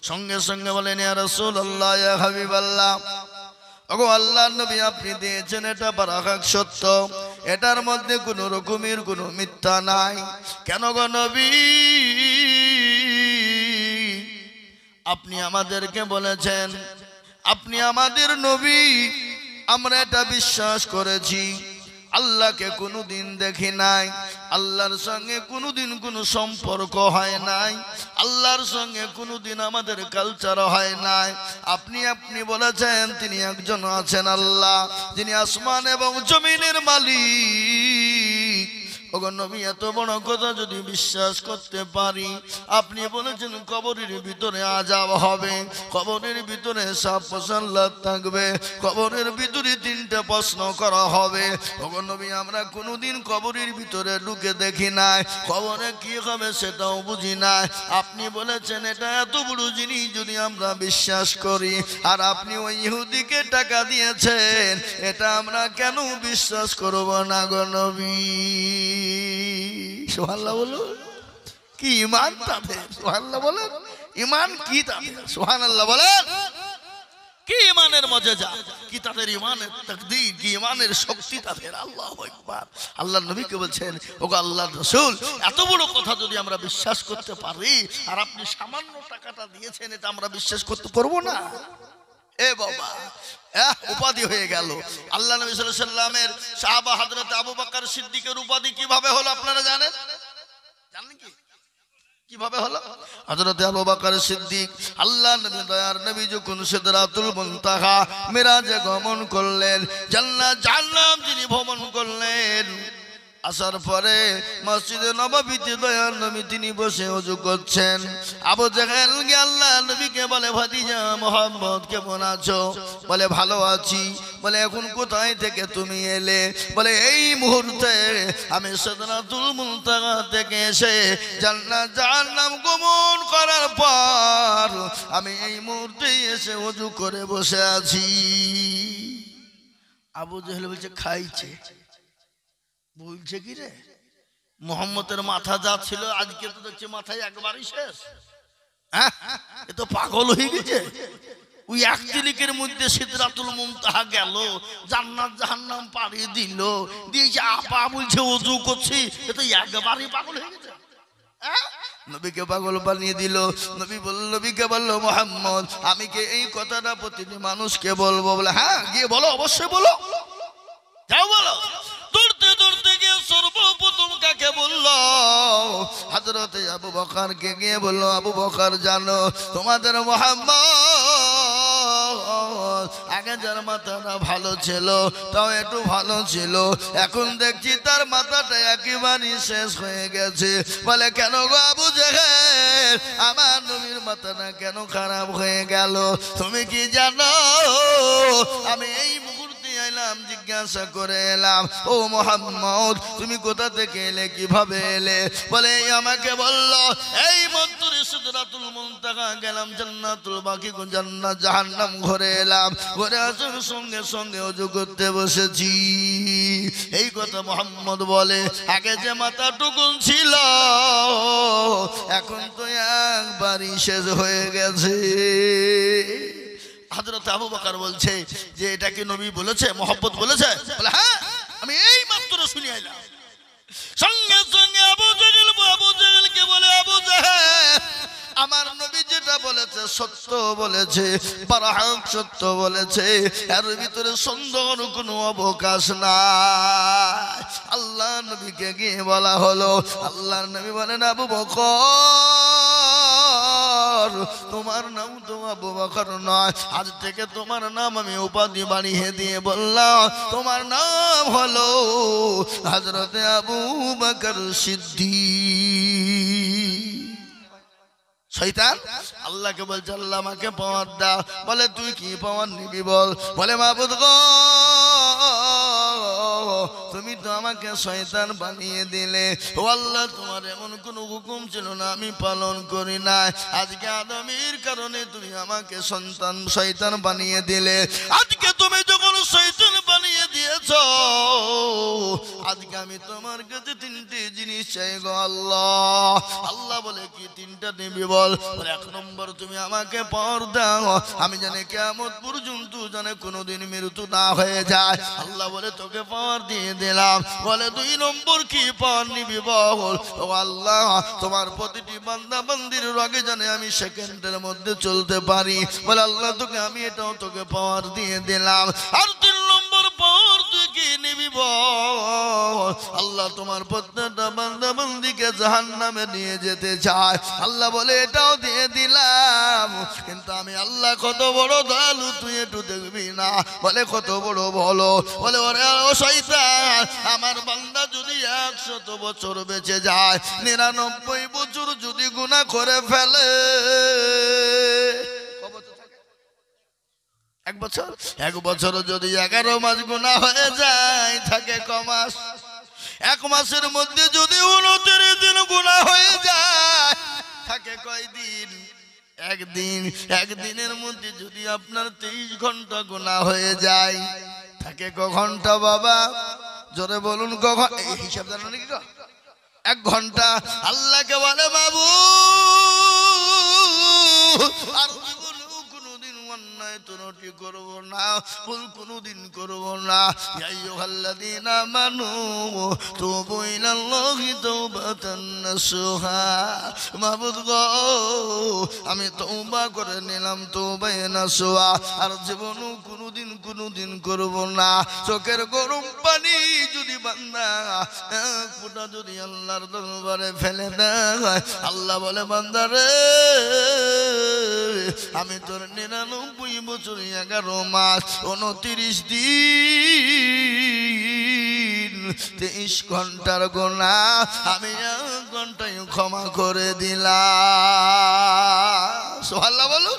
সঙ্গে সঙ্গে বলেন ইয়া রাসূলুল্লাহ ইয়া হাবিবাল্লাহ, ওগো আল্লাহর নবী আপনি দিয়েছেন এটা বারাকাত সত্য, এটার মধ্যে কোনো রকমের কোনো মিথ্যা নাই। কেন গো নবী, আপনি আমাদেরকে বলেছেন, আপনি আমাদের নবী, আমরা এটা বিশ্বাস করেছি। আল্লাহকে কোনোদিন দেখি নাই, আল্লাহর সঙ্গে কোনোদিন কোনো সম্পর্ক হয় নাই, আল্লাহর সঙ্গে কোনোদিন আমাদের কালচার হয় নাই। আপনি বলেছেন তিনি একজন আছেন আল্লাহ, যিনি আসমান এবং জমিনের মালিক। ওগো নবী, এত বড় কথা যদি বিশ্বাস করতে পারি, আপনি বলেছেন কবরের ভিতরে আযাব হবে, কবরের ভিতরে সাপ সাল্লাত থাকবে, কবরের ভিতরে 3টা প্রশ্ন করা হবে। ওগো নবী, আমরা কোনোদিন কবরের ভিতরে ঢুকে দেখি নাই, কবরে কি হবে সেটাও বুঝি নাই। আপনি বলেছেন এটা এত বড় জিনিস যদি আমরা বিশ্বাস করি, আর আপনি ওই ইহুদিকে টাকা দিয়েছেন, এটা আমরা কেন বিশ্বাস করব না গো নবী? সুবহানাল্লাহ বলো, কি ঈমান তাদের! সুবহানাল্লাহ বলেন, ঈমান কি তাদের! সুবহানাল্লাহ বলেন, কি ঈমানের মজেজা, কি তাদের ঈমানের তাকদীর, কি ঈমানের শক্তি তাদের! আল্লাহু আকবার। আল্লাহর নবীকে বলছেন, ওগো আল্লাহর রাসূল, এত বড় কথা যদি আমরা বিশ্বাস করতে পারি, আর আপনি সামান্য টাকাটা দিয়েছেন, এটা আমরা বিশ্বাস করতে পারবো না? এ বাবা, উপাধি হয়ে গেল। আল্লাহ নবী সাল্লাল্লাহু আলাইহি ওয়াসাল্লামের সাহাবা হযরত আবু বকর সিদ্দিকের উপাধি কিভাবে হলো আপনারা জানেন? জানেন কি কিভাবে হলো? হযরত আবু বকর সিদ্দিক, আল্লাহ নবী দয়ার নবী যখন সিদরাতুল মুনতাহা মিরাজে গমন করলেন, জান্নাত জাহান্নাম যিনি ভ্রমণ করলেন, আসার পরে মসজিদে নববীতে দয়ার নবী তিনি বসে ওযু করছেন। আবু জাহেল গিয়ে আল্লাহ নবীকে বলে, ভাতিজা মুহাম্মদ কেমন আছো? বলে ভালো আছি। বলে এখন কোথায় থেকে তুমি এলে? বলে এই মুহূর্তে আমি সিদরাতুল মুনতাহা থেকে এসে জান্নাত জাহান্নাম গমন করার পর আমি এই মুহূর্তে এসে ওযু করে বসে আছি। আবু জাহেল বলছে খাইছে, বলছে কি রে, মুহাম্মদের মাথা যা ছিল আজকে তো দেখছি মাথায় একবারই শেষ। এ তো পাগল হয়ে গেছে। ওই এক তিলিকের মধ্যে সিদরাতুল মুনতাহা গেল, জান্নাত জাহান্নাম পাড়ি দিল, দিয়ে আপা বলছে ওযু করছি, এ তো একবারই পাগল হয়ে গেছে। নবীকে পাগল বানিয়ে দিল। নবীকে বলল, মুহাম্মদ আমি কি এই কথাটা প্রতিটি মানুষকে বলবো? বলে হ্যাঁ গিয়ে বলো, অবশ্যই বলো, যাও বলো। দৌড়তে গিয়ে সর্বপ্রথম কাকে বলল? হযরত আবু বকরকে গিয়ে বলল, আবু বকর জানো তোমাদের মুহাম্মদ আগে যার মাথাটা ভালো ছিল, তাও একটু ভালো ছিল, এখন দেখছি তার মাথাটা একেবারে শেষ হয়ে গেছে। বলে কেন গো আবু জাহেল, আমার নবীর মাথাটা কেন খারাপ হয়ে গেল? তুমি কি জানো আমি এই এলাম জিজ্ঞাসা করে এলাম, ও মুহাম্মদ তুমি কোথা থেকে এলে, কিভাবে এলে? বলে আমাকে বলল এই মন্ত্রে সিদরাতুল মুনতাহা গেলাম, জান্নাতুল বাকি জান্নাত জাহান্নাম ঘুরে এলাম, ঘুরে আসার সঙ্গে সঙ্গে ওযু করতে বসেছি। এই কথা মুহাম্মদ বলে, আগে যে মাথা টুকুন ছিল এখন তো একবারই শেষ হয়ে গেছে। হযরত আবু বকর বলছে যে এটা কি নবী বলেছে, মুহাম্মদ বলেছে? বলে হ্যাঁ, আমি এই মাত্র শুনে এলাম। সঙ্গে সঙ্গে আবু জাহেলকে বলে, আবু জাহেল আমার নবী যেটা বলেছে সত্য বলেছে, বারাহাত সত্য বলেছে, এর ভিতরে সন্দেহের কোনো অবকাশ নাই। আল্লাহ নবীকে গিয়ে বলা হলো, আল্লাহর নবী বলেন, আবু বকর তোমার নাম তো আবু বকর নয়, আজ থেকে তোমার নাম আমি উপাধি বানিয়ে দিয়ে বললাম, তোমার নাম হলো হযরত আবু বকর সিদ্দিক। শয়তান আল্লাহকে বলছে, আল্লাহ আমাকে পাওয়ার দাও। বলে তুই কি পাওয়ার নিবি বল? বলে মাবুদ গো তুমি তো আমাকে শয়তান বানিয়ে দিলে, ও আল্লাহ তোমার এমন কোন হুকুম ছিল না আমি পালন করি নাই, আজকে আদমের কারণে তুমি আমাকে শয়তান বানিয়ে দিলে। আজকে তুমি যখন শয়তান বানিয়ে দিয়েছ দিয়েছো, আজকে আমি তোমার কাছে তিনটে জিনিস চাই গো আল্লাহ। আল্লাহ বলে কি তিনটা নিবি বল? এক নম্বর তুমি আমাকে পর দাও, আমি জানি কিয়ামত পর্যন্ত জানে কোনোদিন মৃত্যু না হয়ে যায়। আল্লাহ বলে তোকে পর দিয়ে দিলাম। বলে দুই নম্বর কি পর নিবি বল? ও আল্লাহ তোমার প্রতিটি বান্দা বান্দির রগে জানে আমি সেকেন্ডের মধ্যে চলতে পারি। বলে আল্লাহ তোকে আমি এটাও তোকে পাওয়ার দিয়ে দিলাম। আর তিন নম্বর পর তুই কি নিবি বল? আল্লাহ তোমার প্রত্যেকটা বান্দা বান্দিকে জাহান্নামে নিয়ে যেতে চায়। আল্লাহ বলে এটাও দিয়ে দিলাম, কিন্তু আমি আল্লাহ কত বড় দয়ালু তুই একটু দেখবি না। বলে কত বড় বলো? বলে ওরে ও শয়তান, আমার বান্দা যদি 100 বছর বেঁচে যায়, 99 বছর যদি গুনাহ করে ফেলে, এক বছর যদি 11 মাস গুনাহ হয়ে যায়, থাকে ক মাস? 1 মাসের মধ্যে যদি 29 দিন গুনাহ হয়ে যায়, থাকে কয় দিন? একদিন। একদিনের মধ্যে যদি আপনার 23 ঘন্টা গুনাহ হয়ে যায়, থাকে ক ঘন্টা বাবা? জোরে বলুন ক ঘন্টা? এই হিসাব জানো নাকি? 1 ঘন্টা। আল্লাহকে বলে বাবু আর কোনদিন অন্যায় ত্রুটি করব না, ভুল কোনদিন করব না। ইয়া আইয়ুহাল্লাযীনা আমানু তুবু ইলাল্লাহি তাওবাতান নাসুহা। মাবুদ গো আমি তওবা করে নিলাম, তওবায়ে নাসুহা। আর জীবনও কোনদিন করব না। চোখের গরম পানি যদি বান্দা এক ফোঁটা যদি আল্লাহর দরবারে ফেলে দেয়, আল্লাহ বলে বান্দা রে আমি তোর 99 বছর 11 মাস 29 দিন 23 ঘন্টার গুনাহ আমি 1 ঘন্টায় ক্ষমা করে দিলাম। সুবহানাল্লাহ বলো।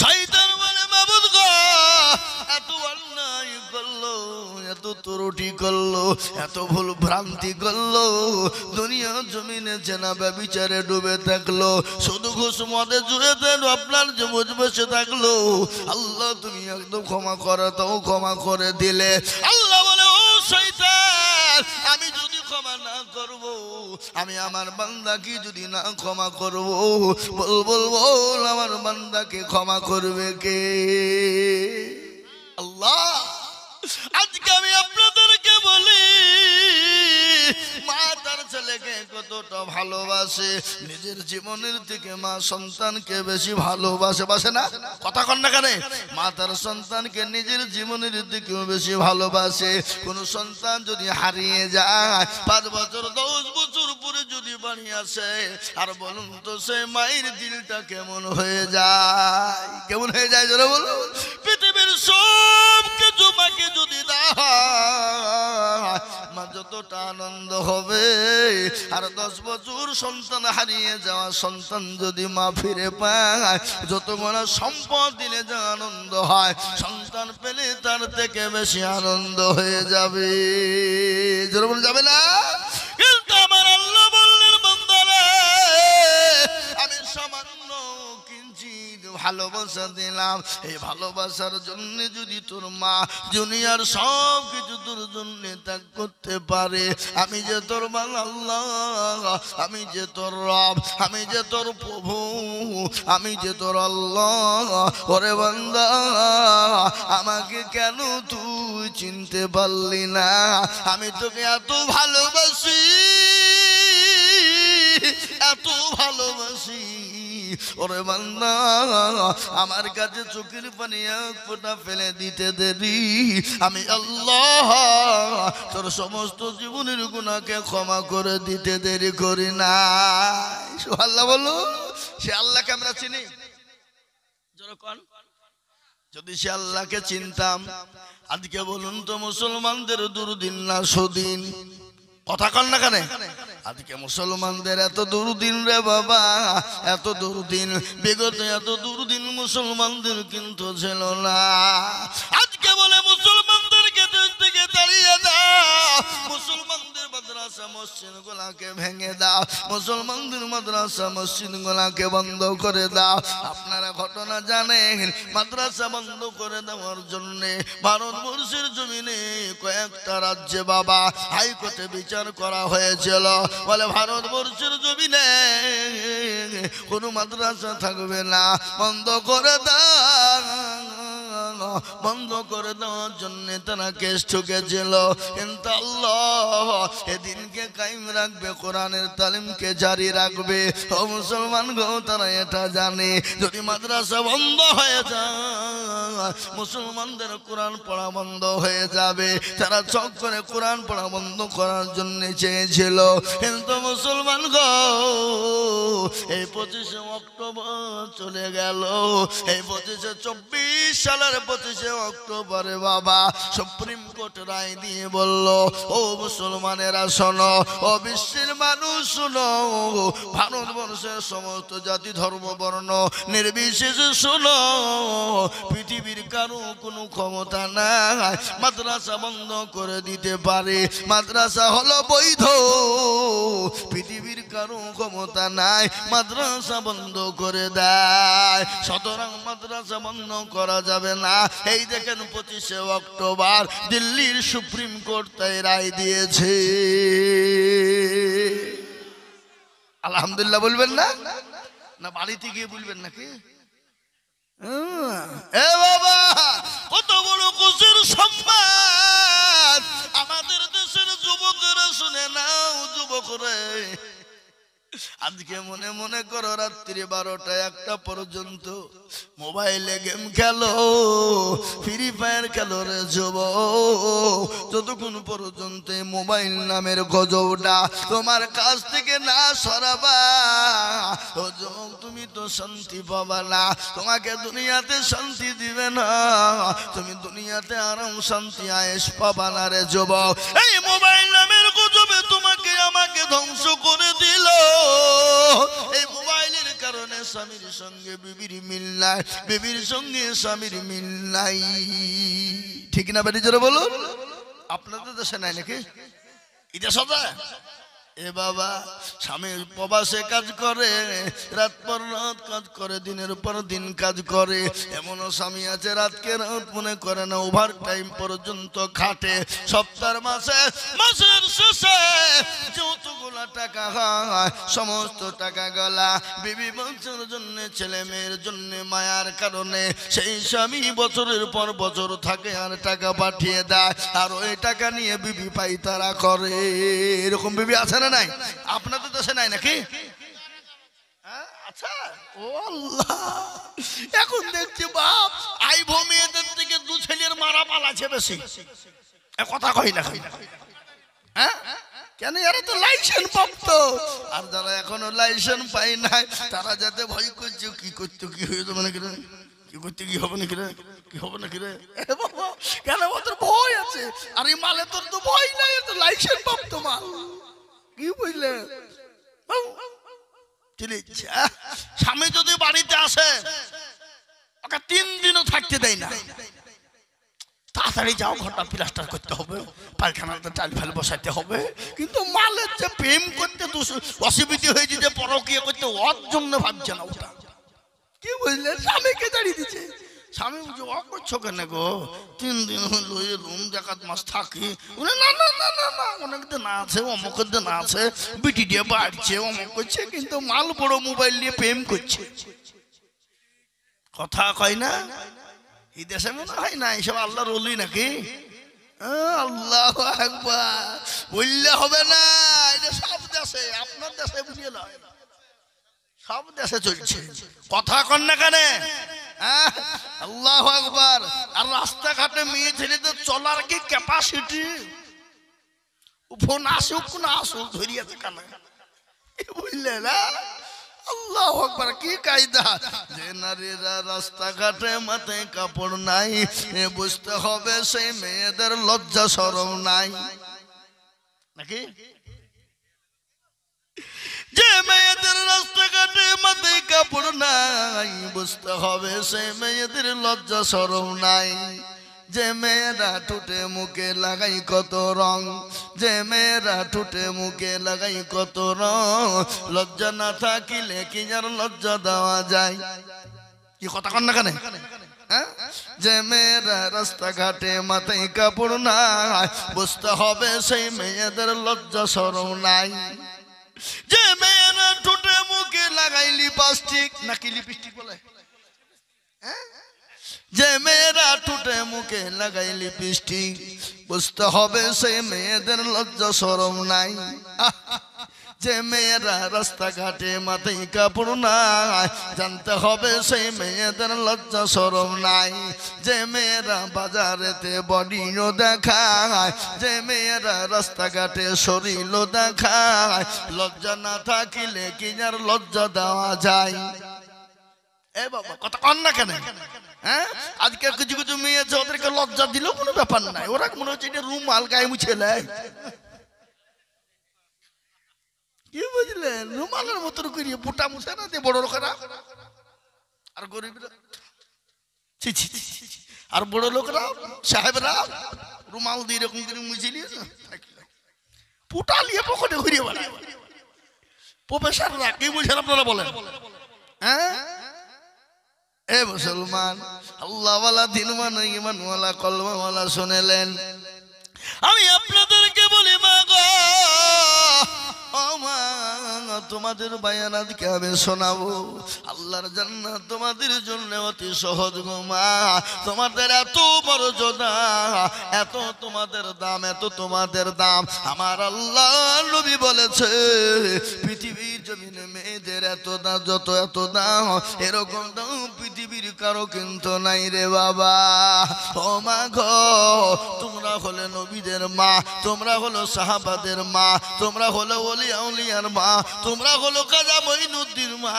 শয়তান বলে মাবুদ গো এত অন্যায় করলো, এত ত্রুটি করলো, এত ভুল ভ্রান্তি করলো, দুনিয়া জমিনে জেনা ব্যভিচারে ডুবে থাকলো, শুধু ঘুষ মদে জুড়েতে আপনার যে বসে থাকলো, আল্লাহ তুমি একদম ক্ষমা করে তাও ক্ষমা করে দিলে। আল্লাহ বলে ও শয়তান আমি যদি ক্ষমা না করব, আমি আমার বান্দাকে যদি না ক্ষমা করব, বল আমার বান্দাকে ক্ষমা করবে কে? আল্লাহ। আজকে আমি আপনাদেরকে বলি মা তার ছেলেকে কতটা ভালোবাসে, নিজের জীবনের থেকে মা সন্তানকে বেশি ভালোবাসে, বাসে না? কথা কন না কেন? মা তার সন্তানকে নিজের জীবনের থেকেও বেশি ভালোবাসে। কোন সন্তান যদি হারিয়ে যায় 5 বছর 10 বছর পরে যদি বাড়ি আসে, আর বলুন তো সে মায়ের দিলটা কেমন হয়ে যায়? কেমন হয়ে যায় জোরে বলুন? পৃথিবীর সব কিছু মাকে যদি দেয় মা যতটা আনন্দ হবে, আর 10 বছর সন্তান হারিয়ে যাওয়া সন্তান যদি মা ফিরে পায়, যত বড় সম্পদ দিলে যা আনন্দ হয়, সন্তান পেলে তার থেকে বেশি আনন্দ হয়ে যাবে। জোরে বলে যাবে না? কিন্তু আমার আল্লাহ বললেন বান্দারে আমি সামান্য কিঞ্চিত ভালোবাসা দিলাম, এই ভালোবাসার জন্য যদি তোর মা দুনিয়ার সব কিছু তোর জন্য ত্যাগ করতে পারে, আমি যে তোর আল্লাহ, আমি যে তোর রব, আমি যে তোর প্রভু, আমি যে তোর আল্লাহ, ওরে বান্দা আমাকে কেন তুই চিনতে পারলি না? আমি তোকে এত ভালোবাসি, এত ভালোবাসি, ওরে বান্দা আমার কাছে চোখের পানি এক ফোঁটা ফেলে দিতে দেরি, আমি আল্লাহ তোর সমস্ত জীবনের গুনাহকে ক্ষমা করে দিতে দেরি করি না। সুবহানাল্লাহ বলো। সে আল্লাহকে আমরা চিনি? যদি সে আল্লাহকে চিনতাম, আজকে বলুন তো মুসলমানদের দুর্দিন না সুদিন? কথা কন না কেন? আজকে মুসলমানদের এত দুর্দিন রে বাবা, এত দুর্দিন, বিগত এত দুর্দিন মুসলমানদের কিন্তু ছিল না। আজকে বলে মুসলমানদেরকে দেশ থেকে তাড়িয়ে দাও, মুসলমানদের মাদ্রাসা মসজিদ মসজিদ গুলাকে ভেঙে দাও, মুসলমানদের মাদ্রাসা মসজিদ গুলাকে বন্ধ করে দাও। আপনারা ঘটনা জানেন, মাদ্রাসা বন্ধ করে দেওয়ার জন্য ভারতবর্ষের জমিনে কয়েকটা রাজ্যে বাবা হাইকোর্টে বিচার করা হয়েছিল। বলে ভারতবর্ষের জমিনে কোনো মাদ্রাসা থাকবে না, বন্ধ করে দাও। বন্ধ করে দেওয়ার জন্য তারা কেস ঠুকেছিল। কিন্তু আল্লাহ এদিনকে কায়েম রাখবে, কোরআনের তালিমকে জারি রাখবে। ও মুসলমান গো, তারা এটা জানে যদি মাদ্রাসা বন্ধ হয়ে যায় মুসলমানদের কোরআন পড়া বন্ধ হয়ে যাবে। তারা চক করে কোরআন পড়া বন্ধ করার জন্য চেয়েছিল। কিন্তু মুসলমান গো, এই 25শে অক্টোবর চলে গেল। এই 2524 সালের 25শে অক্টোবরে বাবা সুপ্রিম কোর্ট রায় দিয়ে বলল, ও মুসলমানেরা শোনো, ও বিশ্বের মানুষ শোনো, ভারতবর্ষের সমস্ত জাতি ধর্ম বর্ণ নির্বিশেষে শোনো, পৃথিবীর কারো কোনো ক্ষমতা নাই মাদ্রাসা বন্ধ করে দিতে পারে। মাদ্রাসা হলো বৈধ, পৃথিবীর কারো ক্ষমতা নাই মাদ্রাসা বন্ধ করে দেয়। সুতরাং মাদ্রাসা বন্ধ করা যাবে না। এই দেখেন 25শে অক্টোবর দিল্লির সুপ্রিম কোর্ট তাই রায় দিয়েছে। আলহামদুলিল্লাহ বলবেন না? না বাড়িতে গিয়ে বলবেন নাকি? এ বাবা, কত বড় খুশির সম্মান আমাদের দেশের যুবকেরা, শুনে নাও যুবকরা, আজকে মনে মনে করো রাত্রি 12টা 1টা পর্যন্ত মোবাইলে গেম খেলো, ফ্রি ফায়ার খেলো রে যুবক। যতক্ষণ পর্যন্ত মোবাইল নামের গজবটা তোমার কাছ থেকে না সরাবা, ও যুবক তুমি তো শান্তি পাবা না। তোমাকে দুনিয়াতে শান্তি দিবে না, তুমি দুনিয়াতে আরাম শান্তি আয়েশ পাবা না রে যুবক। এই মোবাইল নামের গজবে তোমাকে আমাকে ধ্বংস করে দিল। এই মোবাইলের কারণে স্বামীর সঙ্গে বিবির মিল নাই, বিবির সঙ্গে স্বামীর মিল নাই। ঠিক না বেটি জোরে বলুন? আপনাদের দেশে নাই নাকি? এটা সদা এ বাবা, স্বামী প্রবাসে কাজ করে, রাত পর রাত কাজ করে, দিনের পর দিন কাজ করে। এমনও স্বামী আছে রাতকে রাত মনে করে না, ওভার টাইম পর্যন্ত খাটে। সপ্তাহের মাসের শেষে যতগুলা টাকা হয় সমস্ত টাকা গলা বিবি বংশের জন্য, ছেলে মেয়ের জন্য মায়ার কারণে সেই স্বামী বছরের পর বছর থাকে আর টাকা পাঠিয়ে দেয়, আর ওই টাকা নিয়ে বিবি পাইতারা করে। এরকম বিবি আছে না নাই? আপনাদের দেশে নাই নাকি? আচ্ছা, ও আল্লাহ, এখন দেখছি বাপ আইভো মেয়েদের থেকে 2 ছেলের মারা পালাছে বেশি। কথা কই না? হ্যাঁ, কেন? এরা তো লাইসেন্স প্রাপ্ত, আর যারা এখনো লাইসেন্স পাই নাই তারা যাতে ভয় করছে কি করতে কি হয়ে যাবে নাকি রে, কি করতে কি হবে নাকি রে, কি হবে নাকি রে। বাবা কেন ওদের ভয় আছে? আর এই মালে তোর তো ভয় নাই, তো লাইসেন্স প্রাপ্ত মাল। কি বুঝলে? স্বামী যদি বাড়িতে আসে ওকে 3 দিনও থাকতে দেয় না। তাড়াতাড়ি যাও, ঘরটা প্লাস্টার করতে হবে, পায়খানাতে টাইল ফাইল বসাইতে হবে। কিন্তু মালের যে প্রেম করতে অসুবিধা হয়ে যেতে, পরকীয়া করতে, ওর জন্য ভাবছে না ওটা। কি বুঝলে? স্বামীকে দাঁড়িয়ে দিচ্ছে। স্বামী বুঝে ও করছো কেন গো? 3 দিন হলো রুম দেখাত মাস থাকি। না না না না না, অনেক দিন আছে, অমুকের দিন আছে, বিটি দিয়ে বাড়ছে, অমুক করছে, কিন্তু মাল বড় মোবাইল দিয়ে প্রেম করছে। কথা কয় না? এই দেশে মনে হয় না এইসব আল্লাহর ওলি নাকি? আল্লাহু আকবার বললে হবে না। এটা সব দেশে, আপনার দেশে বুঝিয়ে নয়, সব দেশে চলছে। কথা কন না কেন? আল্লাহু আকবার। আর রাস্তাঘাটে মেয়ে ছেলেদের চলার কি ক্যাপাসিটি! ফোন আসুক না আসুক ধরিয়েছে কেন, বুঝলে না? আল্লাহু আকবার, কি কায়দা! যে নারীরা রাস্তাঘাটে মাথায় কাপড় নাই, বুঝতে হবে সেই মেয়েদের লজ্জা শরম নাই নাকি? যে মেয়েদের রাস্তাঘাটে মাথায় কাপড় নাই, বুঝতে হবে সেই মেয়েদের লজ্জা শরম নাই। যে মেয়েরা ঠোঁটে মুখে লাগাই কত রং, যে মেয়েরা ঠোঁটে মুখে লাগাই কত রং, লজ্জা না থাকিলে কি আর লজ্জা দেওয়া যায়? কি কথা কন না কেন? যে মেয়েরা রাস্তাঘাটে মাথায় কাপড় নাই, বুঝতে হবে সেই মেয়েদের লজ্জা শরম নাই। যে মেয়েরা ঠোঁটে মুখে লাগাই লিপস্টিক, নাকি লিপস্টিক বলে, যে মেয়েরা ঠোঁটে মুখে লাগাই লিপস্টিক, বুঝতে হবে সেই মেয়েদের লজ্জা শরম নাই। যে মেয়েরা রাস্তাঘাটে মাথায় কাপড় নাই, জানতে হবে সেই মেয়েদের লজ্জা শরম নাই। যে মেয়েরা বাজারেতে বডিও দেখায়, যে মেয়েরা রাস্তাঘাটে শরীরও দেখায়, লজ্জা না থাকিলে কি আর লজ্জা দেওয়া যায়? এ বাবা কথা কন না কেন? আজকে কিছু কিছু মেয়ে আছে, ওদেরকে লজ্জা দিলেও কোনো ব্যাপার নাই, ওরা মনে হচ্ছে এটা রুমাল গায়ে মুছে নেয়। কি বুঝলেন? রুমালের মতন করিয়ে পোটা মুছে না দিয়ে বড় লোকেরা, আর গরিবরা আর বড় লোকরা সাহেবরা রুমাল দিয়ে এরকম করে মুছে নিয়ে পোটা নিয়ে পকেটে ঘুরিয়ে বেড়ায়। প্রফেসররা কি বুঝেন আপনারা বলেন? এ মুসলমান, আল্লাহওয়ালা দিনওয়ালা ইমানওয়ালা কলমাওয়ালা শুনেলেন, আমি আপনাদেরকে বলি মা গো, ও মা, তোমাদের বায়ান আজকে আমি শোনাবো। আল্লাহর জান্নাত তোমাদের জন্য অতি সহজ গো মা। তোমাদের এত মর্যাদা, এত তোমাদের দাম, এত তোমাদের দাম। আমার আল্লাহ নবী বলেছে, পৃথিবীর জমিনে মেয়েদের এত দাম, যত এত দাম, এরকম দাম পৃথিবীর কারো কিন্তু নাই রে বাবা। ও মা গো, তোমরা হলে নবীদের মা, তোমরা হলো সাহাবাদের মা, তোমরা হলো ওলিয়া উলিয়ার মা, তোমরা হলো কাজা মঈনুদ্দিন মা,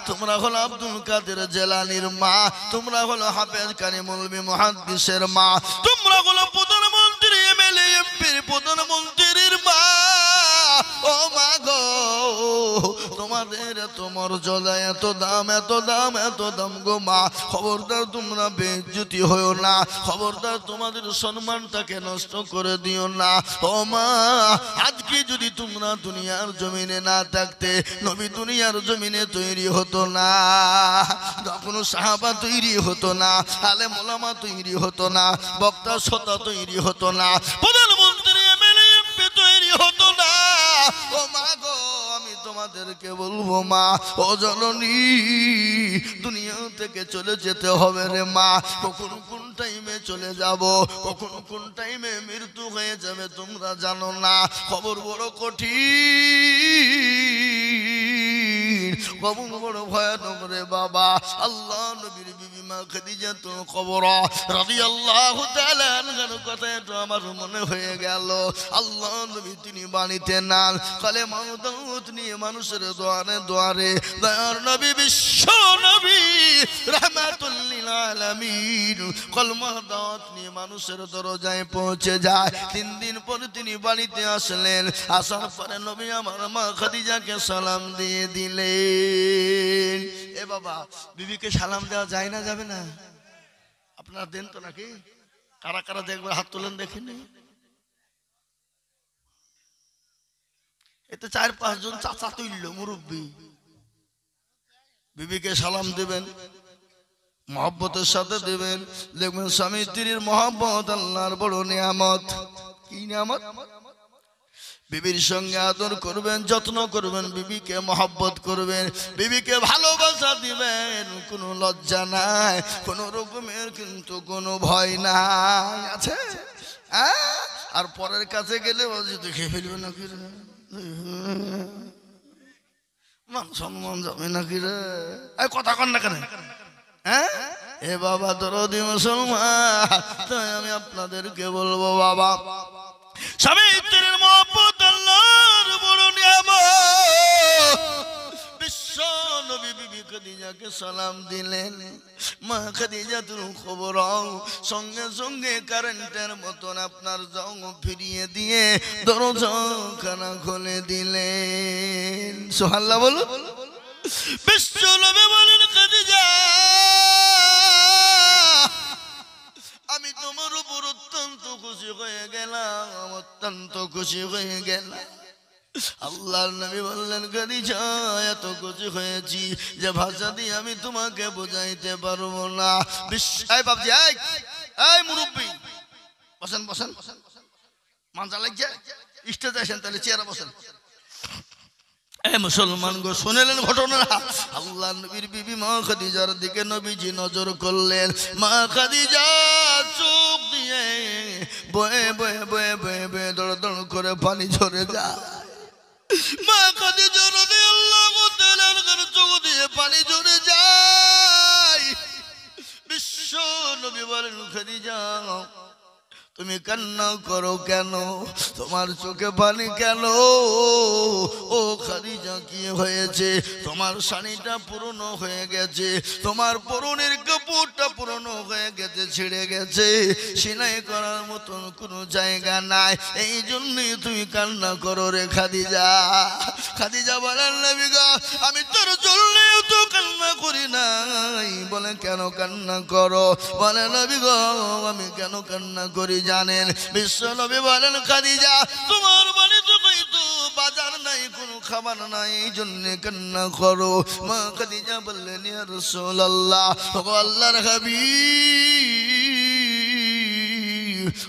তোমরা হলো আব্দুল কাদের জেলানির মা, তোমরা হলো হাফেজ কারি মৌলভী মুহাদ্দিসের মা, তোমরা হলো প্রধানমন্ত্রী এমএলএ এমপির প্রধানমন্ত্রীর মা। ও মা গো, তোমাদের এত মর্যাদা, এত দাম, এত দাম, এত দাম গো মা। খবরদার তোমরা বেইজ্জতি হইও না, খবরদার তোমাদের সম্মানটাকে নষ্ট করে দিও না। ও মা, আজকে যদি তোমরা দুনিয়ার জমিনে না থাকতে, নবী দুনিয়ার জমিনে তৈরি হতো না, যখন সাহাবা তৈরি হতো না, আলেম ওলামা তৈরি হতো না, বক্তা শ্রোতা তৈরি হতো না, প্রধানমন্ত্রী এমএলএ এমপি তৈরি হতো না। ও মা গো, আমি তোমাদেরকে বলবো মা, ও জননী, দুনিয়া থেকে চলে যেতে হবে রে মা। কখন কোন টাইমে চলে যাব, কখন কোন টাইমে মৃত্যু হয়ে যাবে তোমরা জানো না। খবর বড় কঠিন, খবর বড় ভয়ানক রে বাবা। আল্লাহ নবীর বিবি মা খাদিজাতুল কুবরা রাদিয়াল্লাহু তাআলা আনহার কথা তো আমার মনে হয়ে গেল। আল্লাহ নবী তিনি বাণীতে নাল কালেমা দাওয়াত নিয়ে মানুষের দুয়ারে দুয়ারে, দয়ার নবী বিশ্ব নবী রাহমাতুল লিল আলামিন কলমা দাওয়াত নিয়ে মানুষের দরজায় পৌঁছে যায়। 3 দিন পরে তিনি বাড়িতে আসলেন, আসার পরে নবী আমার মা খাদিজাকে সালাম দিয়ে দিলেন। এ বাবা, বিবিকে সালাম দেওয়া যায় না, যাবে না? আপনারা দেন তো নাকি? কারা কারা দেখবে হাত তোলেন দেখিনি। এতে 4-5 জন চাচা তুলল মুরব্বী। বিবিকে সালাম দেবেন, মহব্বতের সাথে দেবেন। দেখবেন স্বামী স্ত্রীর মহব্বত আল্লাহর বড় নিয়ামত। কি নিয়ামত? বিবির সঙ্গে আদর করবেন, যত্ন করবেন, বিবিকে মহব্বত করবেন, বিবিকে ভালোবাসা দিবেন। কোনো লজ্জা নাই, কোনো রকমের কিন্তু কোনো ভয় নাই, আছে? আর পরের কাছে গেলে দেখে ফেলবে নাকি রে, মান সম্মান যাবে নাকি রে, কথা কন না কেন? এ বাবা দরদি মুসলমান, তাই আমি আপনাদেরকে বলবো বাবা, স্বামী স্ত্রীর মহব্বত আল্লাহর বড় নিয়ামত। বিশ্ব নবী বিবি খাদিজাকে সালাম দিলেন। মা খাদিজাতুল কুবরা সঙ্গে সঙ্গে কারেন্টের মতন আপনার জং ফিরিয়ে দিয়ে দরজাখানা খুলে দিলেন। সুবহানাল্লাহ বলুন। বিশ্ব নবী বলেন, খাদিজা, আমি তো খুশি হয়ে গেল। আল্লাহর নবী বললেন, খাদিজা এত খুশি হয়েছি যে ভাষা দিয়ে আমি তোমাকে বোঝাইতে পারবো না। এই বাবজি, এই মুরব্বি, বসেন বসেন, মানজা লাগছে, স্টেজে আসেন, তাহলে চেয়ারে বসেন। মুসলমান গো, শুনলেন ঘটনা? আল্লাহ নবীর বিবি মা খাদিজার দিকে নবীজি নজর করলেন। মা খাদিজা চোখ দিয়ে বয়ে বয়ে বয়ে বয়ে বয়ে দড় দড় করে পানি ঝরে যায়। মা খাদিজা রাদিয়াল্লাহু তাআলা আনহার চোখ দিয়ে পানি ঝরে যায়। বিশ্ব নবী বলেন, খাদিজা তুমি কান্না করো কেন? তোমার চোখে পানি কেন? ও খাদিজা, কি হয়েছে? তোমার শাড়িটা পুরনো হয়ে গেছে, তোমার পরনের কাপড়টা পুরনো হয়ে গেছে, ছিঁড়ে গেছে, সেলাই করার মতন কোনো জায়গা নাই, এই জন্যই তুমি কান্না করো রে খাদিজা। খাদিজা বলেন, নবী গো, আমি তোর জন্যই তো কান্না করি নাই। বলে, কেন কান্না করো? বলে, নবী গো, আমি কেন কান্না করি জানেন? বিশ্ব নবী বলেন, খাদিজা তোমার বাড়িতে তো বাজার নাই, কোনো খাবার নাই, এই জন্য কান্না করো। মা খাদিজা বললেন, ইয়া রাসূলুল্লাহ, ও আল্লাহর হাবিব,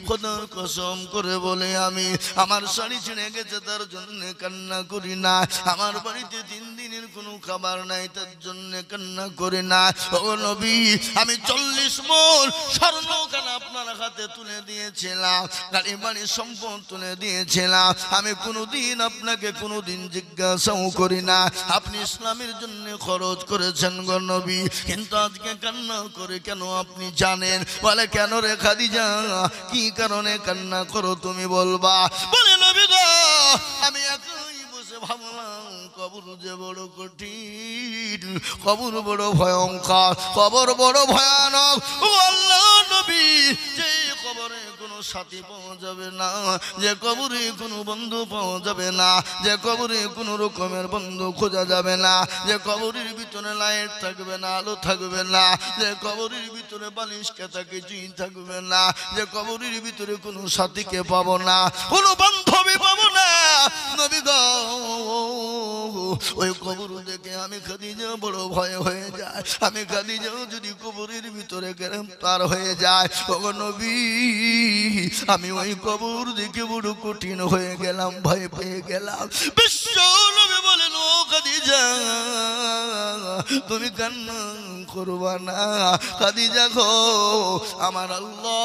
খোদার কসম করে বলে আমি আমার শাড়ি ছিঁড়ে গেছে তার জন্য কান্না করি না, আমার বাড়িতে 3 দিনের কোনো খাবার নাই তার জন্য কান্না করি না। ও নবী, আমি 40 মণ স্বর্ণ কেন আপনার হাতে তুলে দিয়েছিলাম, গাড়ি বাড়ি সম্পদ তুলে দিয়েছিলাম, আমি কোনোদিন আপনাকে কোনোদিন জিজ্ঞাসাও করি না আপনি ইসলামের জন্য খরচ করেছেন গো নবী, কিন্তু আজকে কান্না করে কেন আপনি জানেন? বলে, কেন রে খাদিজা, কি কারণে কান্না করো তুমি বলবা? বলে, নবী গো, আমি একই বসে ভাবলাম কবর যে বড় কঠিন, কবর বড় ভয়ঙ্কর, কবর বড় ভয়ানক। ও আল্লাহ নবী, যে কবরে কোনো সাথী পাওয়া যাবে না, যে কবরে কোনো বন্ধু পাওয়া যাবে না, যে কবরে কোনো রকমের বন্ধু খোঁজা যাবে না, যে কবরের ভিতরে লাইট থাকবে না, আলো থাকবে না, যে কবরের ভিতরে বালিশ কেতা কিছুই থাকবে না, যে কবরের ভিতরে কোনো সাথীকে পাবো না, কোনো বান্ধবী পাবো না। নবী গো, ওই কবর দেখে আমি খাদিজা বড় ভয় হয়ে যায়, আমি খাদিজা যদি কবরের ভিতরে গ্রেফতার হয়ে যায়, ও নবী, আমি ওই কবর দেখে বড় কঠিন হয়ে গেলাম, ভয় পেয়ে গেলাম। বিশ্ব নবী বলেন, ও খাদিজা, তুমি কান্না করবা না। খাদিজা গো, আমার আল্লাহ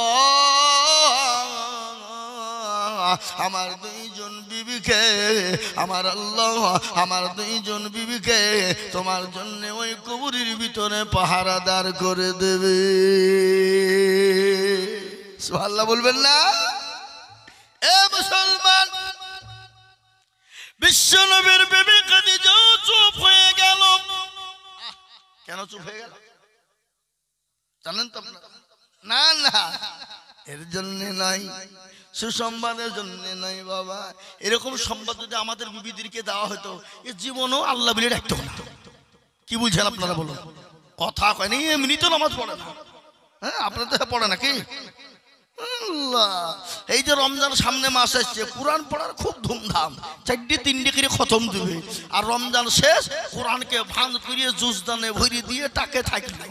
আমার 2 জন বিবিকে, আমার আল্লাহ আমার 2 জন বিবিকে তোমার জন্য ওই কবরের ভিতরে পাহারাদার করে দেবে। সুবহানাল্লাহ বলবেন না? এ মুসলমান, বিশ্ব নবীর বিবি খাদিজা চুপ হয়ে গেল। কেন চুপ হয়ে গেল জানেন তো আপনারা? না না, এর জন্য নাই, সুসংবাদের জন্য নাই বাবা। এরকম সংবাদ যদি আমাদের বিবিদেরকে দেওয়া হতো, এ জীবনও আল্লাহ বলে রাখতো না। কি বুঝছেন আপনারা বলুন? কথা কয়নি, এমনি তো নামাজ পড়ে না। হ্যাঁ, আপনারা তো পড়ে নাকি? এই যে রমজান সামনে মাস আসছে, কোরআন পড়ার খুব ধুমধাম, 4-3 করে খতম দিবে, আর রমজান শেষ কোরআনকে ভাঙ করিয়ে জুজদানে ভরি দিয়ে টাকে থাকলো।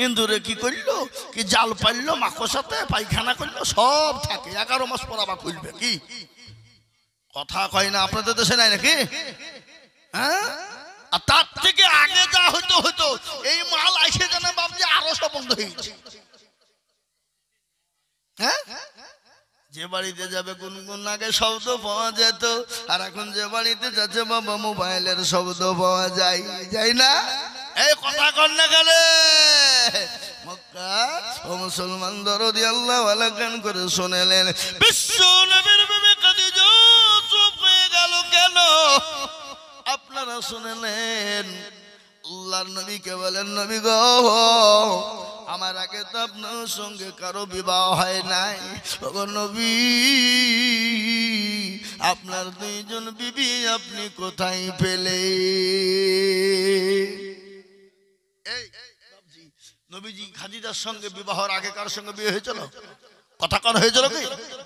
ইন্দুরে কি করলো, কি জাল পারলো, মাকসাতে পায়খানা করলো, সব থাকে। 11 মাস পর আবার খুলবে। কি কথা কয় না? আপনাদের দেশে নাই নাকি? হ্যাঁ, আর তার থেকে আগে যা হইতো হইতো, এই মাল আইসে জানে বাবজি আরো সব বন্ধ হয়ে গেছে। হ্যাঁ, যে বাড়িতে যাবে গুনগুন আগে শব্দ পাওয়া যেত, আর এখন যে বাড়িতে যাচ্ছে বাবা মোবাইলের শব্দ পাওয়া যায়, যাই না? এই কথা কর না কেন? মক্কা ও মুসলমান দরদি আল্লাহ ওয়ালা গান করে শুনেলেন। বিশ্ব নবীর বিবি খাদিজা চুপ হয়ে গেল কেন? আপনারা শুনেলেন, আল্লাহর নবীকে বলেন, নবী গো, আমার আগে তো আপনার সঙ্গে কারো বিবাহ হয় নাই, ও নবী, আপনার 2 জন বিবি আপনি কোথায় পেলে? নবীজি খাদিজার সঙ্গে বিবাহের আগে কার সঙ্গে বিয়ে হয়েছিল? কথা কর হয়েছিল কি?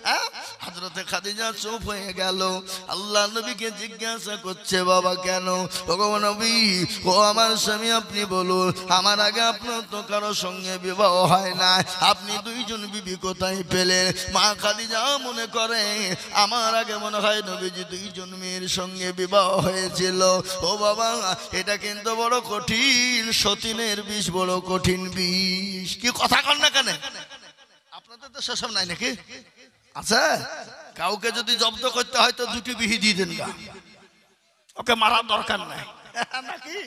হ্যাঁ, হযরতে খাদিজা চুপ হয়ে গেল। আল্লাহ নবীকে জিজ্ঞাসা করছে, বাবা কেন? ওগো নবী, ও আমার স্বামী, আপনি বলুন, আমার আগে আপনার তো কারো সঙ্গে বিবাহ হয় না, আপনি দুইজন বিবি কোথায় পেলেন? মা খাদিজা মনে করে আমার আগে মনে হয় নবীজি দুইজন মেয়ের সঙ্গে বিবাহ হয়েছিল। ও বাবা, এটা কিন্তু বড় কঠিন, সতীনের বিষ বড় কঠিন বিষ। কি কথা কন না কেন? আপনাদের তো সেসব নাই নাকি? আচ্ছা, কাউকে যদি জব্দ করতে হয় তো দুটি বিহি দিয়ে দেন, ওকে মারার দরকার নাই নাকি?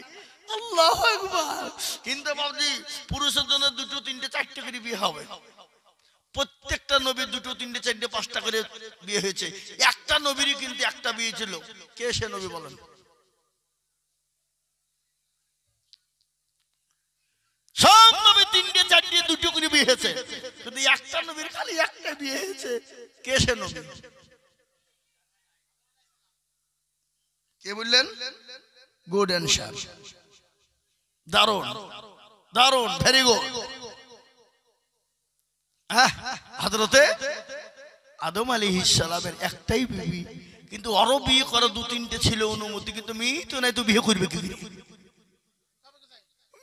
আল্লাহু আকবার। কিন্তু বাবজি, পুরুষের জন্য দুটো তিনটে চারটে করে বিয়ে হবে। প্রত্যেকটা নবীর দুটো তিনটে চারটে পাঁচটা করে বিয়ে হয়েছে। একটা নবীরই কিন্তু একটা বিয়ে ছিল। কে সে নবী বলেন? সব নবী তিনটে চারটে দুটো করে বিয়ে হয়েছে, কিন্তু একটা নবীর খালি একটা বিয়ে হয়েছে। কে সে নবী? কে বললেন? গুড অ্যানসার, দারুণ দারুণ, ভেরি গুড। হযরতে আদম আলাইহিস সালামের একটাই বিবি, কিন্তু আরো বিয়ে করা দু তিনটে ছিল অনুমতি, কিন্তু মেয়ে তো নাই, তো বিয়ে করবে কি করে?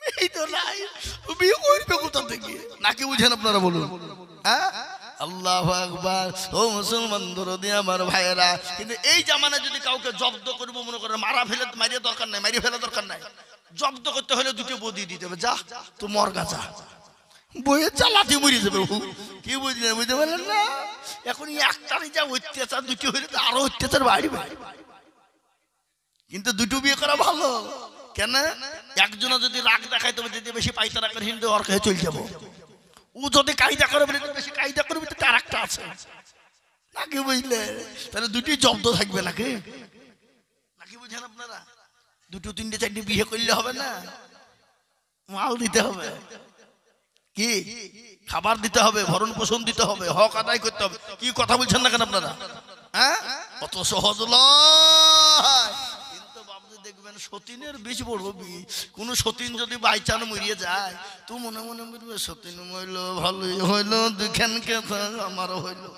মেয়ে তো নাই, বিয়ে করবে কোথা থেকে? নাকি বুঝেন আপনারা বলুন? হ্যাঁ, আল্লাহু আকবার। ও মুসলমান দরদি আমার ভাইয়েরা, কিন্তু এই জামানায় যদি কাউকে জব্দ করবো মনে করে, মারিয়ে দরকার নাই, মারিয়ে ফেলা দরকার নাই, জব্দ করতে হলে দুটো বদি দিতে হবে। যা তো মরগা, যা বইয়ে চালাতে মরে যাবে। কি বুঝলেন? বুঝতে পারলেন না? এখন একটারই যা অত্যাচার, দুটো হলে তো আরো অত্যাচার বাড়বে। কিন্তু দুটো বিয়ে করা ভালো। কেন? একজনে যদি রাগ দেখায়, তবে যদি বেশি পাইতারা করে হিন্দু ওর কাছে চলে যাবো। ও যদি কায়দা করে বলে বেশি কায়দা করবে, তো তার একটা আছে নাকি? বুঝলে? তাহলে দুটি জব্দ থাকবে নাকি? নাকি বুঝেন আপনারা? দুটো তিনটে চারটে বিয়ে করলে হবে না, মাল দিতে হবে, কি খাবার দিতে হবে, ভরণ পোষণ দিতে হবে, হক আদায় করতে হবে। কি কথা বলছেন না কেন আপনারা? হ্যাঁ, অত সহজ নয়। কিন্তু বাবু দেখবেন সতীনের বিষ বড় বিষ। কোন সতীন যদি বাইচান মরিয়ে যায়, তো মনে মনে বলবে সতীন মরল, ভালোই হইলো, দুখান কথা আমারও হইলো।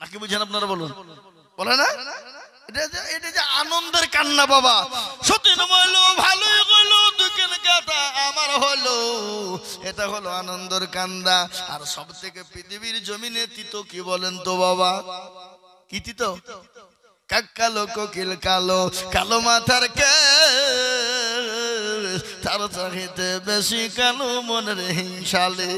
নাকি বুঝেন আপনারা? বলুন, বলে না? এটা যে আনন্দের কান্না বাবা। সতীন মরল, ভালোই হইলো, দুখান কথা আমার হলো, এটা হলো আনন্দের কান্দা। আর সব থেকে পৃথিবীর জমিনে তিতো কি বলেন তো বাবা? কি তিতো? কালো কোকিল কালো, কালো মাথার কে, তার চাহিতে বেশি কালো মনের হিংসালে।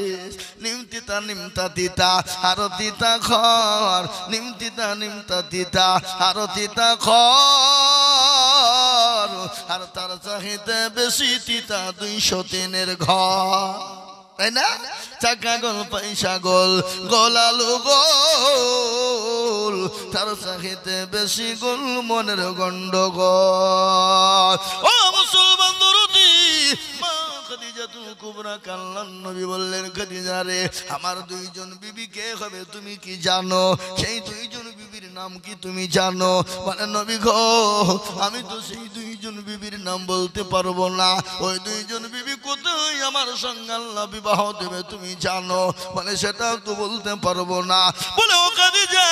নিমতিতা নিমতা তিতা আরো তিতা খর, নিমতিতা নিমতা তিতা আরো তিতা খর, আর তার চাহিতে বেশি তিতা 203 ঘর। তাই না? চাকা গোল, পয়সা গোল, গোলালু গোল, তার চাহিতে বেশি গোল মনের গন্ডগোল। ও মুসলমান দরদি, মা খাদিজাতুল কুবরা কাল্লান নবী বললেন, খাদিজা রে, আমার দুইজন বিবি কে হবে তুমি কি জানো? সেই দুইজন বিবির নাম কি তুমি জানো? মানে নবী গো, আমি তো সেই দুইজন বিবির নাম বলতে পারবো না। ওই দুইজন বিবি কোথায় আমার সঙ্গে আল্লাহ বিবাহ দেবে তুমি জানো? মানে সেটা তো বলতে পারবো না। বলে ও খাদিজা,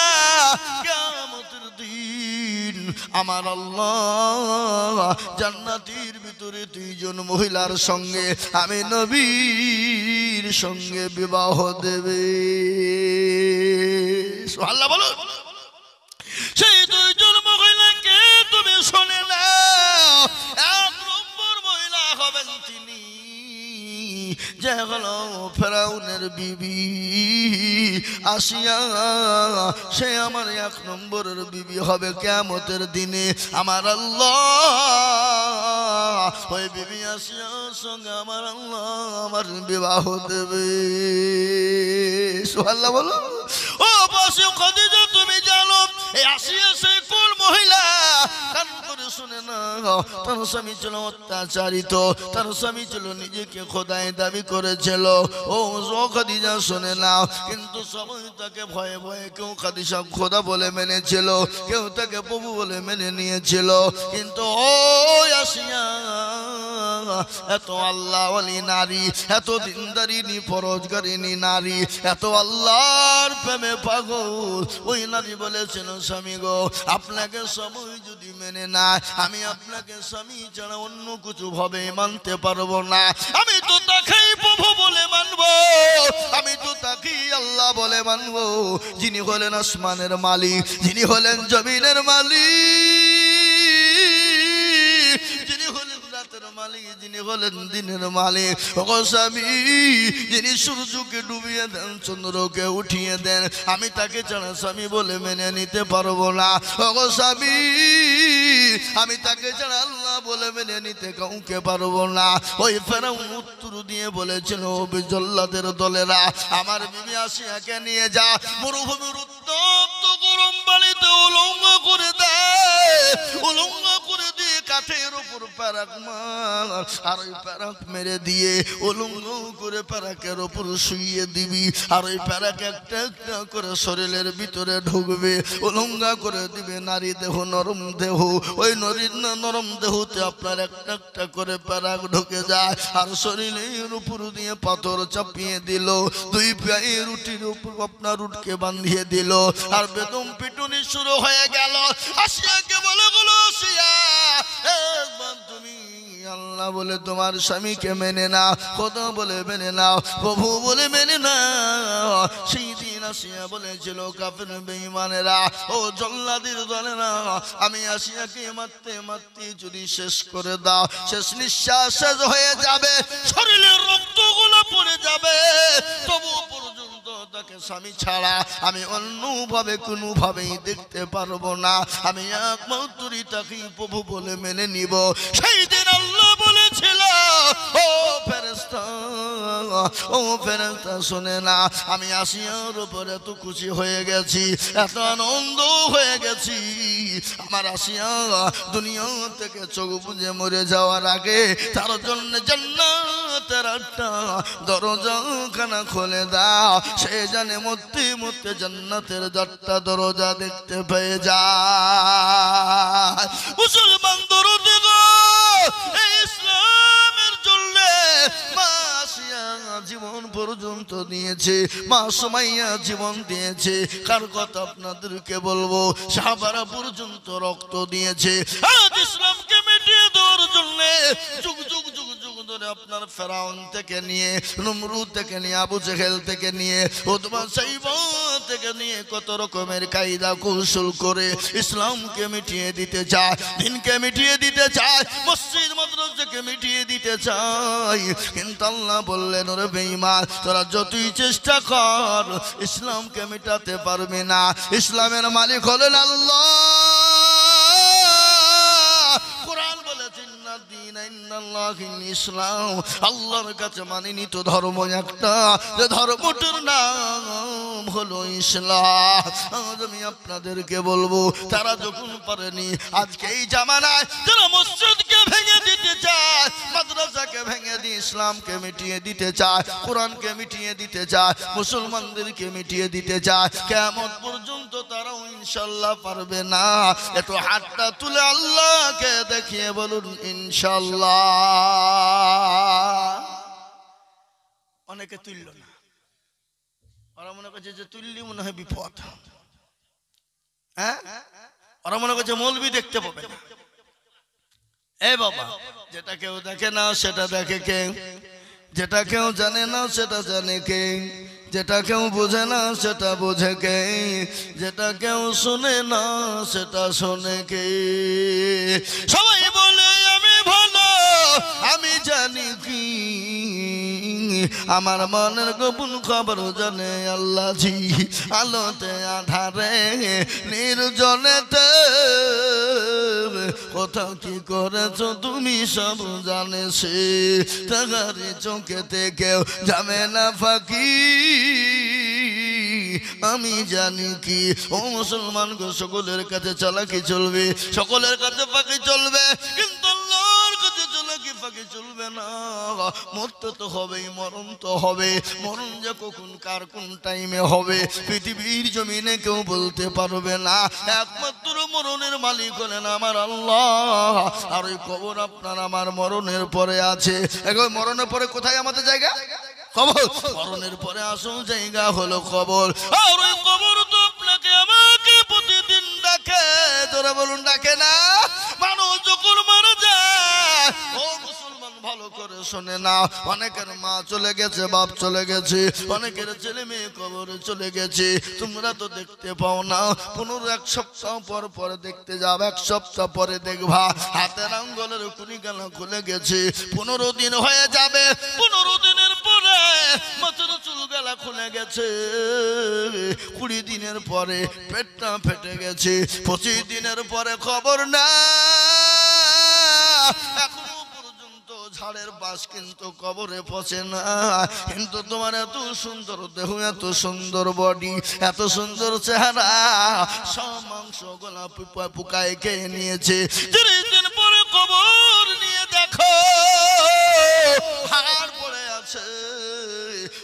কিয়ামতের দিন আমার আল্লাহ জান্নাতের ভিতরে দুইজন মহিলার সঙ্গে আমি নবীর সঙ্গে বিবাহ দেবে। সুবহানাল্লাহ বলো। সেই দুইজন মহিলাকে তুমি শুনে নাও। এক নম্বর মহিলা হবেন তিনি যে হলো ফেরাউনের বিবি আসিয়া। সে আমার এক নম্বরের বিবি হবে কিয়ামতের দিনে। আমার আল্লাহ ওই বিবি আসিয়ার সঙ্গে আমার আল্লাহ আমার বিবাহ দেবে। সুবহানাল্লাহ বলো। ও বসে খাদিজা, তুমি জানো এই আসিয়া সেই কোন মহিলা? কান করে শুনে না। তার স্বামী ছিল অত্যাচারিত, তার স্বামী ছিল নিজেকে খোদায় দাবি করেছিল। ও খাদিজা শুনে নাও, কিন্তু সবাই তাকে ভয়ে ভয়ে, কেউ খাদিজা খোদা বলে মেনেছিল, কেউ তাকে প্রভু বলে মেনে নিয়েছিল। কিন্তু ও আসিয়া এত আল্লাহ ওয়ালি নারী, এত দিনদারিনী পরোজগারিনী নারী, এত আল্লাহর প্রেমে পাগল। ওই নারী বলেছেন, স্বামী গো, আপনাকে সময় যদি মেনে না, আমি আপনাকে স্বামী ছাড়া অন্য কিছু ভাবে মানতে পারবো না। আমি তো তাকেই প্রভু বলে মানবো, আমি তো তাকেই আল্লাহ বলে মানবো, যিনি হলেন আসমানের মালিক, যিনি হলেন জমিনের মালিক, যিনি হলেন রাতের মালিক, যিনি হলেন দিনের মালিক। ওগো স্বামী, যিনি সূর্যকে ডুবিয়ে দেন, চন্দ্রকে উঠিয়ে দেন, আমি তাকে ছাড়া স্বামী বলে মেনে নিতে পারবো না। ওগো স্বামী, আমি তাকে ছাড়া আল্লাহ বলে মেনে নিতে কাউকে পারবো না। ওই ফেরাউন উত্তর দিয়ে বলেছিল, জল্লাদের দলেরা আমার বিবি আসিয়াকে নিয়ে যা, মরুভূমির উত্তপ্ত গরম পানিতে উলঙ্গ করে দেয়, উলঙ্গ করে দিয়ে কাঠের উপর প্যারাক মার, আর ওই প্যারাক মেরে দিয়ে উলঙ্গ করে প্যারাকের উপর শুইয়ে দিবি, আর ওই প্যারাক একটা একটা করে শরীরের ভিতরে ঢুকবে, উলঙ্গা করে দিবে। নারী দেহ, নরম দেহ, ওই নরম দেহতে আপনার একটা একটা করে প্যারাক ঢুকে যায়, আর শরীরের উপর দিয়ে পাথর চাপিয়ে দিল, দুই পায়ে রুটির উপর আপনার উটকে বাঁধিয়ে দিল, আর বেদম পিটুনি শুরু হয়ে গেল। আসিয়াকে বলে গেলো, আসিয়া একবার তুমি আল্লাহ বলে তোমার স্বামীকে মেনে নাও, খোদা বলে মেনে নাও, প্রভু বলে মেনে নাও। সেই দিন আসিয়া বলেছিল, কাফের বেঈমানেরা, ও জল্লাদের দলেরা, আমি আসিয়াকে মারতে মারতে যদি শেষ করে দাও, শেষ নিঃশ্বাস শেষ হয়ে যাবে, শরীরের রক্তগুলো পড়ে যাবে, তবু পর্যন্ত তাকে স্বামী ছাড়া আমি অন্যভাবে কোনোভাবেই দেখতে পারবো না, আমি একমাত্রই তাকেই প্রভু বলে মেনে নিব। সেই দিন আল্লাহ বলেছিল, ও ফেরেশতা, ও ফেরেশতা শুনে না, আমি আসিয়ার উপর এত খুশি হয়ে গেছি, এত আনন্দ হয়ে গেছি, আমার আসিয়া দুনিয়া থেকে চোখ বুজে মরে যাওয়ার আগে তার জন্য জান্নাতের একটা দরজা খানা খুলে দাও, সে জানে মরতে মরতে জান্নাতের 4টা দরজা দেখতে পেয়ে যায়। মুসলমান দরদি গো, এই ইসলামের জন্য মা আসিয়া জীবন পর্যন্ত দিয়েছে, মা সুমাইয়া জীবন দিয়েছে, কার কথা আপনাদেরকে বলবো, সাহাবারা পর্যন্ত রক্ত দিয়েছে আজ ইসলামকে মিটিয়ে দেওয়ার জন্য। যুগ যুগ যুগ যুগ ধরে আপনার ফেরাউন থেকে নিয়ে, নমরুদ থেকে নিয়ে, আবু জেহেল থেকে নিয়ে, উতবা সাইবা থেকে নিয়ে কত রকমের কায়দা কৌশল করে ইসলামকে মিটিয়ে দিতে চায়, দিনকে মিটিয়ে দিতে চায়, মসজিদ মাদ্রাসাকে মিটিয়ে দিতে চায়। কিন্তু আল্লাহ বললেন, ওরে বেঈমান, তোরা যতই চেষ্টা কর ইসলামকে মিটাতে পারবি না। ইসলামের মালিক হলেন আল্লাহ। কোরআন বলেছেন, ইসলাম, আল্লাহর কাছে মানিনীত ধর্ম একটা, যে ধর্মটার নাম হলো ইসলাম। আমি আপনাদেরকে বলবো, তারা যখন পারেনি, আজকে এই জামানায় যারা মসজিদকে ভেঙে দিতে চায়, মাদ্রাসাকে ভেঙে দিয়ে ইসলামকে মিটিয়ে দিতে চায়, কোরআনকে মিটিয়ে দিতে চায়, মুসলমানদেরকে মিটিয়ে দিতে চায়, কিয়ামত পর্যন্ত তারাও ইনশাআল্লাহ পারবে না। একটু হাতটা তুলে আল্লাহকে দেখিয়ে বলুন ইনশাআল্লাহ। অনেকে তুলল না, ওরা মনে করছে যে তুললি মনে হয় বিপদ, হ্যাঁ, ওরা মনে করছে মৌলবি দেখতে পাবে না। এ বাবা, যেটা কেউ দেখে না সেটা দেখে কে, যেটা কেউ জানে না সেটা জানে কে, যেটা কেউ বোঝে না সেটা বোঝে কে, যেটা কেউ শোনে না সেটা শোনে কে। সবাই বলে আমি ভালো, আমি জানি কি, আমার মনের গোপন খবর জানে আল্লাহ জি। আলোতে আধারে নির্জনেতে কোথাও কি করেছো তুমি সব জানে সে, তাহারি চোখেতে কেউ যাবে না ফাঁকি, আমি জানি কি। ও মুসলমান গো, সকলের কাছে চালাকি চলবে, সকলের কাছে ফাঁকি চলবে, কিন্তু আল্লাহর কাছে চালাকি ফাঁকি চলবে না। মরতে তো হবেই, মরণ তো হবে। মরণ যে কখন কার কোন টাইমে হবে পৃথিবীর জমিনে কেউ বলতে পারবে না। একমাত্র মরণের মালিক হলেন আমার আল্লাহ। আর ওই কবর আপনার আমার মরণের পরে আছে। এখন মরণের পরে কোথায় আমাদের জায়গা? কবর। মরণের পরে আসল জায়গা হলো কবর। আর ওই কবর তো আপনাকে আমাকে প্রতিদিন ডাকে। তোরা বলুন ডাকে না? মানুষ যখন মারা যায়, ও মুসলমান ভালো করে শোনে না, অনেকের মা চলে গেছে, বাপ চলে গেছে, অনেকের ছেলে মেয়ে কবরে চলে গেছে। তোমরা তো দেখতে পাও না। 15 এক সপ্তাহ পর পরে দেখতে যাও, 1 সপ্তাহ পরে দেখবা হাতের আঙ্গুলের কুড়িখানা খুলে গেছে। 15 দিন হয়ে যাবে, 15 দিনের পরে মাথার চুলগালা খুলে গেছে। 20 দিনের পরে পেটটা ফেটে গেছে। 25 দিনের পরে খবর না। এখনো পর্যন্ত ঝাড়ের বাস কিন্তু কবরে পচে না। কিন্তু তোমার এত সুন্দর দেহ, এত সুন্দর বডি, এত সুন্দর চেহারা, সব মাংস গোলা পোকায় খেয়ে নিয়েছে। 30 দিন পরে কবর নিয়ে দেখো হাড় পড়ে আছে।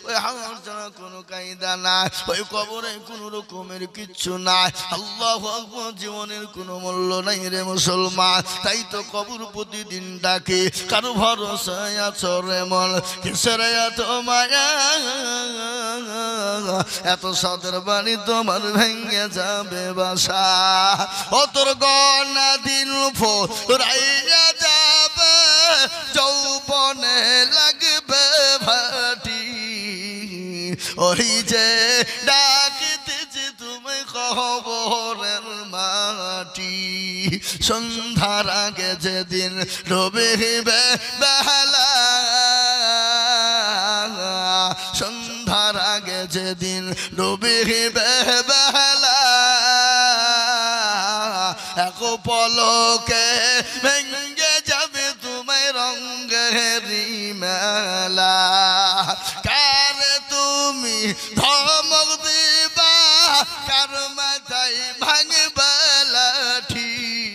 ওই হাড় ছাড়া কোনো কায়দা নাই, ওই কবরে কোনো রকমের কিচ্ছু নাই। আল্লাহু আকবার, জীবনের কোনো মূল্য নাই রে মুসলমান। তাই তো কবর প্রতিদিন ডাকে। কারো ভরসায় আছো রে মন, কিসের এত মায়া, এত সাদের বাড়ি তোমার ভেঙে যাবে বাসা। ও তোর গনা দিন ফুরাইয়া যাবে, যৌবনে লাগবে ভাটি। ওই যে ডাকিতেছি তুমি কবরের মাটি। সন্ধ্যার আগে যেদিন ডুবিবে বেলা, সন্ধ্যার আগে যেদিন ডুবিবে বেলা, এক পলকে ভেঙে যাবে তুমি রঙের মেলা। কার তুমি ধর